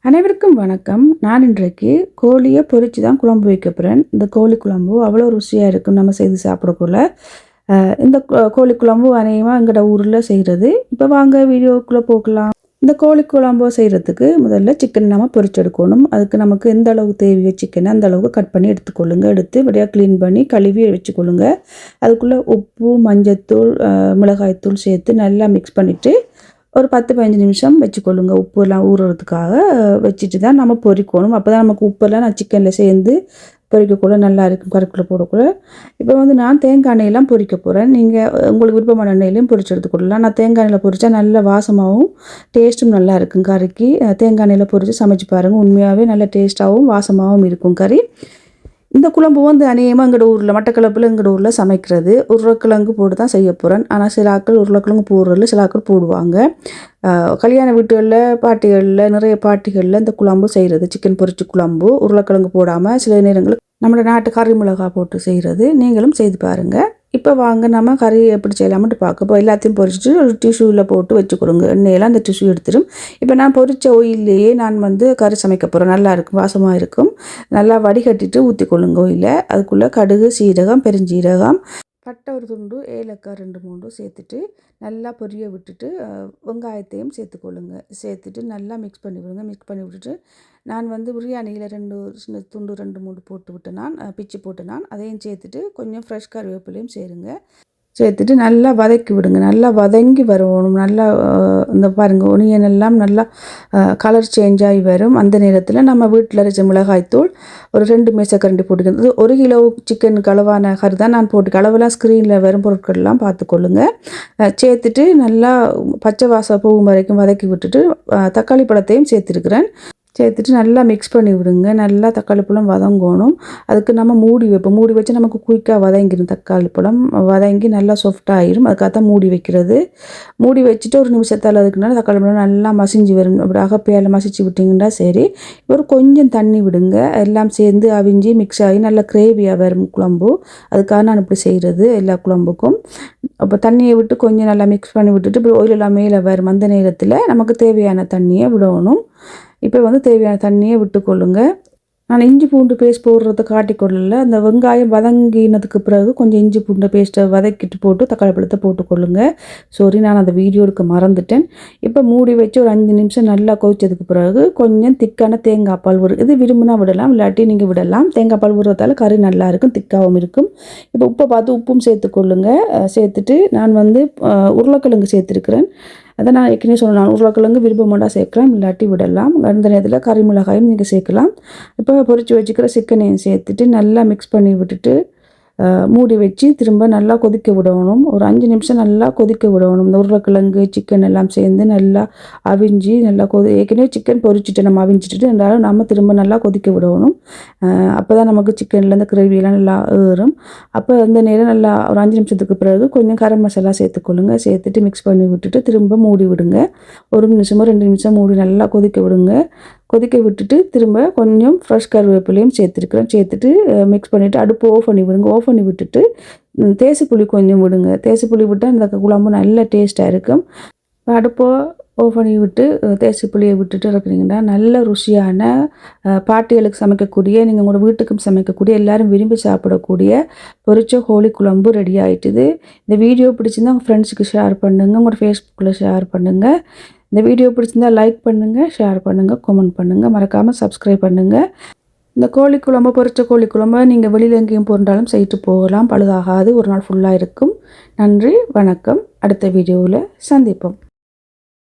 அனைவருக்கும் வணக்கம். நான் இன்றைக்கு கோழியை பொரித்து தான் குழம்பு வைக்க போகிறேன். இந்த கோழி குழம்பு அவ்வளோ ருசியாக இருக்கும் நம்ம செய்து சாப்பிடக்குள்ள. இந்த கோழி குழம்பு அநேகமாக எங்களோட ஊரில் செய்கிறது. இப்போ வாங்க வீடியோக்குள்ளே போகலாம். இந்த கோழி குழம்பு செய்கிறதுக்கு முதல்ல சிக்கன் நம்ம பொரிச்செடுக்கணும். அதுக்கு நமக்கு எந்த அளவுக்கு தேவையோ சிக்கனை அந்த அளவுக்கு கட் பண்ணி எடுத்துக்கொள்ளுங்க. எடுத்து வடியாக க்ளீன் பண்ணி கழுவி வச்சுக்கொள்ளுங்க. அதுக்குள்ளே உப்பு, மஞ்சத்தூள், மிளகாய்த்தூள் சேர்த்து நல்லா மிக்ஸ் பண்ணிவிட்டு ஒரு 10-15 நிமிஷம் வச்சுக்கொள்ளுங்க. உப்புலாம் ஊறுறதுக்காக வச்சுட்டு தான் நம்ம பொரிக்கணும். அப்போ தான் நமக்கு உப்பெல்லாம் நான் சிக்கனில் சேர்ந்து பொரிக்கக்குள்ள நல்லா இருக்கும், கருக்குள்ளே போடக்குள்ள. இப்போ நான் தேங்காய் எண்ணெயெல்லாம் பொரிக்க போகிறேன். நீங்கள் உங்களுக்கு விருப்பமான எண்ணெயிலையும் பொரிச்சு எடுத்துக்கொள்ளலாம். நான் தேங்காய் எண்ணெயில் பொரித்தா நல்ல வாசமாகவும் டேஸ்ட்டும் நல்லா இருக்கும் கறிக்கு. தேங்காய் எண்ணெயில் பொரித்து சமைச்சு பாருங்கள். உண்மையாகவே நல்ல டேஸ்ட்டாகவும் வாசமாகவும் இருக்கும் கறி. இந்த குழம்பு அநேகமாக எங்களோட ஊரில் மட்டக்களப்பில் எங்களோட ஊரில் சமைக்கிறது உருளைக்கிழங்கு போட்டு தான் செய்ய போகிறேன். ஆனால் சில ஆட்கள் உருளைக்கிழங்கு போடுறதில்ல, சில ஆட்கள் போடுவாங்க. கல்யாண வீட்டுகளில், பாட்டிகளில், நிறைய பாட்டிகளில் இந்த குழம்பு செய்கிறது சிக்கன் பொரிச்சு குழம்பு உருளைக்கிழங்கு போடாமல் சில நேரங்களில் நம்மளோட நாட்டு கறி மிளகா போட்டு செய்கிறது. நீங்களும் செய்து பாருங்கள். இப்போ வாங்க நம்ம கறி எப்படி செய்யலாம்னு பார்க்க. இப்போ எல்லாத்தையும் பொரிச்சிட்டு ஒரு டிஷ்யூவில் போட்டு வச்சு கொடுங்க. எண்ணெயெல்லாம் அந்த டிஷ்யூ எடுத்துடும். இப்போ நான் பொரித்த ஆயிலேயே நான் கறி சமைக்க போகிறேன். நல்லா இருக்கும், வாசமாக இருக்கும். நல்லா வடிகட்டிட்டு ஊற்றிக்கொள்ளுங்க ஆயிலை. அதுக்குள்ளே கடுகு, சீரகம், பெருஞ்சீரகம், பட்டை ஒரு துண்டு, ஏலக்காய் 2-3 சேர்த்துட்டு நல்லா பொரிய விட்டுட்டு வெங்காயத்தையும் சேர்த்துக்கொள்ளுங்க. சேர்த்துட்டு நல்லா மிக்ஸ் பண்ணி விடுங்க. மிக்ஸ் பண்ணி விட்டுட்டு நான் பிரியாணியில் 2 சின்ன துண்டு 2-3 போட்டு விட்டு பிச்சு போட்டு அதையும் சேர்த்துட்டு கொஞ்சம் ஃப்ரெஷ் கருவேப்பிலையும் சேருங்க. சேர்த்துட்டு நல்லா வதக்கி விடுங்க. நல்லா வதங்கி வரணும். நல்லா இந்த பாருங்கள், ஒனியன் எல்லாம் நல்லா கலர் சேஞ்ச் ஆகி வரும். அந்த நேரத்தில் நம்ம வீட்டில் அரைச்ச மிளகாய்த்தூள் ஒரு 2 மேசக்கரண்டி போட்டுக்கிறது. 1 கிலோ சிக்கனுக்கு அளவான கறி தான் நான் போட்டு அளவெல்லாம் ஸ்க்ரீனில் வரும் பொருட்கள்லாம் பார்த்துக்கொள்ளுங்க. சேர்த்துட்டு நல்லா பச்சை வாசம் போகும் வரைக்கும் வதக்கி விட்டுட்டு தக்காளி பழத்தையும் சேர்த்துருக்குறேன். சேர்த்துட்டு நல்லா மிக்ஸ் பண்ணி விடுங்க. நல்லா தக்காளி பழம் வதங்கணும். அதுக்கு நம்ம மூடி வைப்போம். மூடி வச்சு நமக்கு குயிக்காக வதங்கிடும். தக்காளி பழம் வதங்கி நல்லா சாஃப்டாக ஆயிரும். அதுக்காக தான் மூடி வைக்கிறது. மூடி வச்சுட்டு ஒரு நிமிஷத்தால் அதுக்குனால தக்காளி பழம் நல்லா மசிஞ்சு வரும். அப்படி அகப்பையால் மசிச்சு விட்டிங்கன்னா சரி. ஒரு கொஞ்சம் தண்ணி விடுங்க. எல்லாம் சேர்ந்து அவிஞ்சி மிக்ஸ் ஆகி நல்லா கிரேவியாக வரும் குழம்பு. அதுக்காக நான் இப்படி செய்கிறது எல்லா குழம்புக்கும். அப்போ தண்ணியை விட்டு கொஞ்சம் நல்லா மிக்ஸ் பண்ணி விட்டுட்டு இப்படி ஆயிலெல்லாம் மேலே வரும். அந்த நேரத்தில் நமக்கு தேவையான தண்ணியை விடணும். இப்போ தேவையான தண்ணியை விட்டுக்கொள்ளுங்க. நான் இஞ்சி பூண்டு பேஸ்ட் போடுறத காட்டிக்கொள்ளல. அந்த வெங்காயம் வதங்கினதுக்கு பிறகு கொஞ்சம் இஞ்சி பூண்டு பேஸ்ட்டை வதக்கிட்டு போட்டு தக்காளி பழத்தை போட்டுக்கொள்ளுங்க. சாரி, நான் அந்த வீடியோ எடுக்க மறந்துட்டேன். இப்போ மூடி வச்சு ஒரு 5 நிமிஷம் நல்லா கொதிச்சதுக்கு பிறகு கொஞ்சம் திக்கான தேங்காய் பால் இது விரும்பினா விடலாம், இல்லாட்டி நீங்கள் விடலாம். தேங்காய் பால் விடுறதால கறி நல்லா இருக்கும், திக்காகவும் இருக்கும். இப்போ உப்பை பார்த்து உப்பும் சேர்த்துக்கொள்ளுங்க. சேர்த்துட்டு நான் உருளைக்கிழங்கு சேர்த்துருக்கிறேன். அதை நான் ஏற்கனவே சொன்னேன், உருளைக்கிழங்கு விருப்பமாட்டா சேர்க்கலாம், இல்லாட்டி விடலாம். அந்த நேரத்தில் கறி மிளகாயும் நீங்கள் சேர்க்கலாம். இப்போ பொரித்து வச்சுக்கிற சிக்கனையும் சேர்த்துட்டு நல்லா மிக்ஸ் பண்ணி விட்டுட்டு மூடி வச்சு திரும்ப நல்லா கொதிக்க விடணும். ஒரு 5 நிமிஷம் நல்லா கொதிக்க விடணும். இந்த உருளைக்கிழங்கு சிக்கன் எல்லாம் சேர்ந்து நல்லா அவிஞ்சி நல்லா ஏற்கனவே சிக்கன் பொரிச்சிட்டு நம்ம அவிஞ்சிட்டு இருந்தாலும் நம்ம திரும்ப நல்லா கொதிக்க விடணும். அப்போ தான் நமக்கு சிக்கன்லேருந்து கிரேவியெல்லாம் நல்லா ஏறும். அப்போ அந்த நேரம் நல்லா ஒரு 5 நிமிஷத்துக்கு பிறகு கொஞ்சம் கரம் மசாலா சேர்த்துக்கொள்ளுங்க. சேர்த்துட்டு மிக்ஸ் பண்ணி விட்டுட்டு திரும்ப மூடி விடுங்க. 1 நிமிஷமோ 2 நிமிஷம் மூடி நல்லா கொதிக்க விடுங்க. கொதிக்க விட்டுட்டு திரும்ப கொஞ்சம் ஃப்ரெஷ் கருவேப்பிலையும் சேர்த்துருக்குறேன். சேர்த்துட்டு மிக்ஸ் பண்ணிவிட்டு அடுப்பு ஆஃப் பண்ணி விடுங்க. ஆஃப் பண்ணி விட்டுட்டு தேசிப்புளி கொஞ்சம் விடுங்க. தேசிப்புளி விட்டால் இந்த குழம்பு நல்ல டேஸ்ட்டாக இருக்கும். அடுப்போ ஆஃப் பண்ணி விட்டு தேசிப்புளியை விட்டுட்டு இருக்கிறீங்கன்னா நல்ல ருசியான பாட்டிகளுக்கு சமைக்கக்கூடிய, நீங்கள் உங்களோட வீட்டுக்கும் சமைக்கக்கூடிய, எல்லோரும் விரும்பி சாப்பிடக்கூடிய பொரிச்ச கோழி குழம்பு ரெடி ஆகிட்டுது. இந்த வீடியோ பிடிச்சிருந்தால் உங்கள் ஃப்ரெண்ட்ஸுக்கு ஷேர் பண்ணுங்கள், உங்களோட ஃபேஸ்புக்கில் ஷேர் பண்ணுங்கள். இந்த வீடியோ பிடிச்சிருந்தால் லைக் பண்ணுங்கள், ஷேர் பண்ணுங்கள், கமெண்ட் பண்ணுங்கள், மறக்காமல் சப்ஸ்கிரைப் பண்ணுங்கள். இந்த கோழி குழம்பு, பொரிச்ச கோழி குழம்பு நீங்கள் வெளியில் எங்கேயும் போன்றாலும் செய்துட்டு போகலாம், பழுதாகாது, ஒரு நாள் ஃபுல்லாக இருக்கும். நன்றி, வணக்கம். அடுத்த வீடியோவில் சந்திப்போம்.